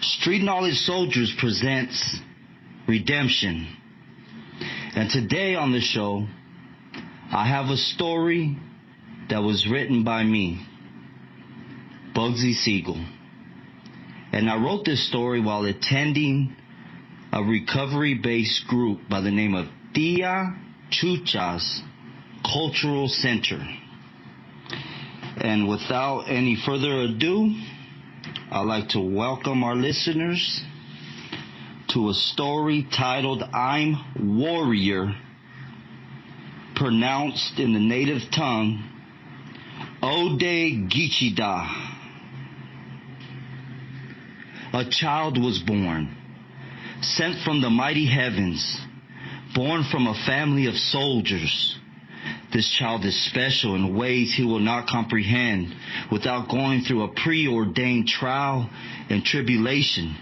Street Knowledge Soldiers presents Redemption. And today on the show, I have a story that was written by me, Bugsy Siegal. And I wrote this story while attending a recovery-based group by the name of Tia Chucha's Cultural Center. And without any further ado, I'd like to welcome our listeners to a story titled I'm Warrior, pronounced in the native tongue, 0’day geech. A child was born, sent from the mighty heavens, born from a family of soldiers. This child is special in ways he will not comprehend without going through a preordained trial and tribulation.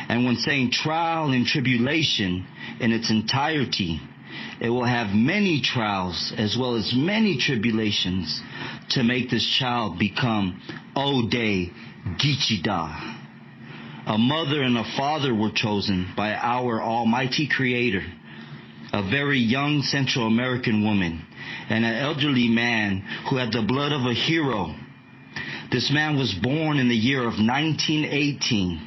And when saying trial and tribulation in its entirety, it will have many trials as well as many tribulations to make this child become 0’day geech. A mother and a father were chosen by our almighty Creator, a very young Central American woman, and an elderly man who had the blood of a hero. This man was born in the year of 1918,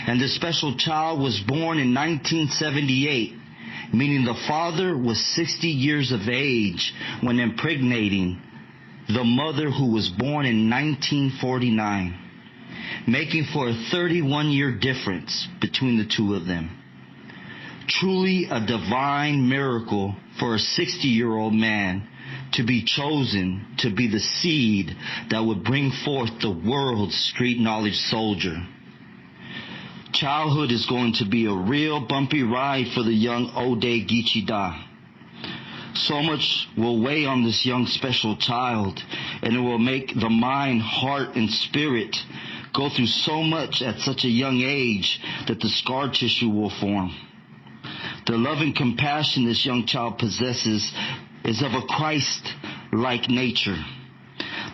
and this special child was born in 1978, meaning the father was 60 years of age when impregnating the mother who was born in 1949, making for a 31-year difference between the two of them. Truly a divine miracle for a 60-year-old man to be chosen to be the seed that would bring forth the world's street knowledge soldier. Childhood is going to be a real bumpy ride for the young 0’day geech. So much will weigh on this young special child, and it will make the mind, heart, and spirit go through so much at such a young age that the scar tissue will form. The love and compassion this young child possesses is of a Christ-like nature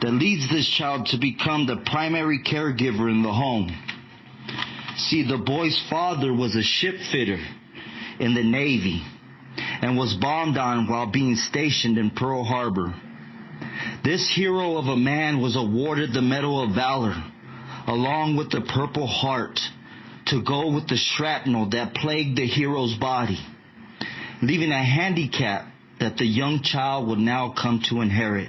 that leads this child to become the primary caregiver in the home. See, the boy's father was a ship fitter in the Navy and was bombed on while being stationed in Pearl Harbor. This hero of a man was awarded the Medal of Valor along with the Purple Heart to go with the shrapnel that plagued the hero's body, leaving a handicap that the young child would now come to inherit.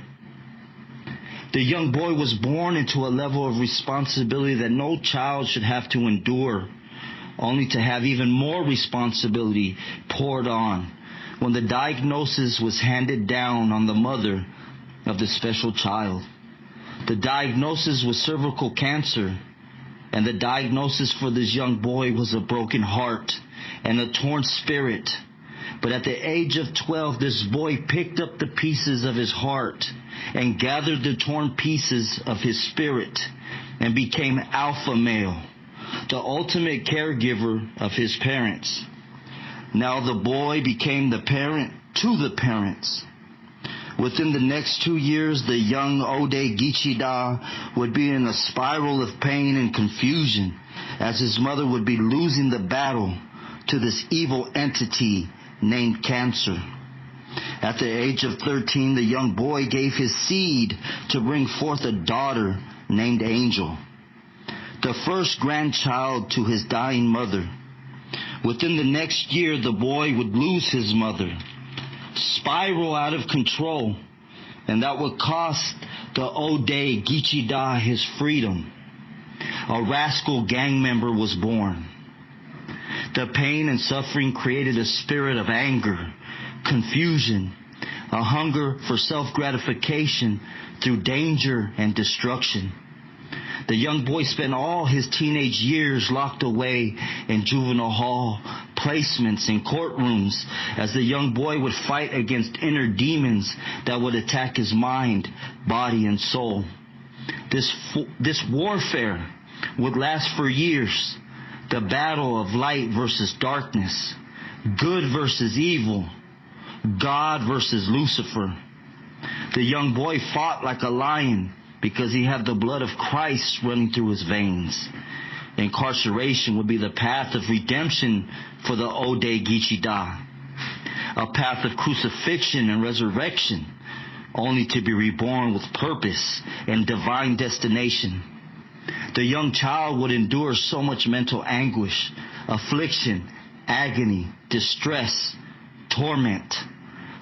The young boy was born into a level of responsibility that no child should have to endure, only to have even more responsibility poured on when the diagnosis was handed down on the mother of the special child. The diagnosis was cervical cancer, and the diagnosis for this young boy was a broken heart and a torn spirit. But at the age of 12, this boy picked up the pieces of his heart and gathered the torn pieces of his spirit and became alpha male, the ultimate caregiver of his parents. Now the boy became the parent to the parents. Within the next 2 years, the young 0’day geech would be in a spiral of pain and confusion as his mother would be losing the battle to this evil entity named cancer. At the age of 13, the young boy gave his seed to bring forth a daughter named Angel, the first grandchild to his dying mother. Within the next year, the boy would lose his mother, spiral out of control, and that would cost the 0’day geech his freedom. A rascal gang member was born. The pain and suffering created a spirit of anger, confusion, a hunger for self-gratification through danger and destruction. The young boy spent all his teenage years locked away in juvenile hall, placements, and courtrooms as the young boy would fight against inner demons that would attack his mind, body, and soul. This warfare would last for years. The battle of light versus darkness, good versus evil, God versus Lucifer. The young boy fought like a lion because he had the blood of Christ running through his veins. Incarceration would be the path of redemption for the 0’day geech, a path of crucifixion and resurrection, only to be reborn with purpose and divine destination. The young child would endure so much mental anguish, affliction, agony, distress, torment,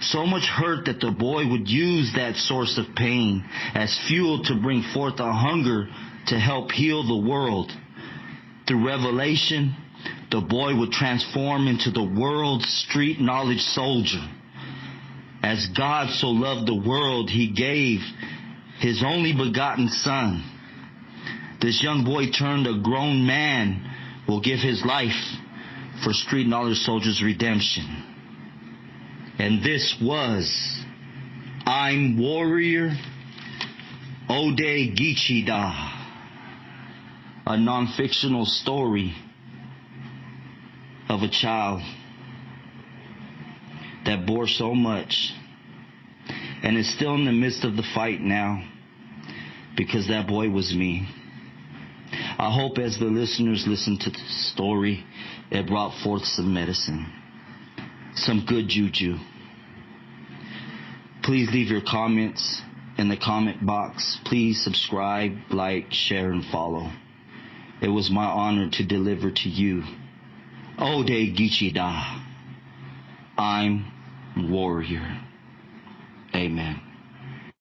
so much hurt that the boy would use that source of pain as fuel to bring forth a hunger to help heal the world. Through revelation, the boy would transform into the world's street knowledge soldier. As God so loved the world, he gave his only begotten son. This young boy turned a grown man will give his life for street knowledge soldiers' redemption. And this was I'm Warrior 0’day geech, a non-fictional story of a child that bore so much and is still in the midst of the fight now, because that boy was me. I hope as the listeners listen to the story, it brought forth some medicine, some good juju. Please leave your comments in the comment box. Please subscribe, like, share, and follow. It was my honor to deliver to you 0’day geech, I'm Warrior. Amen.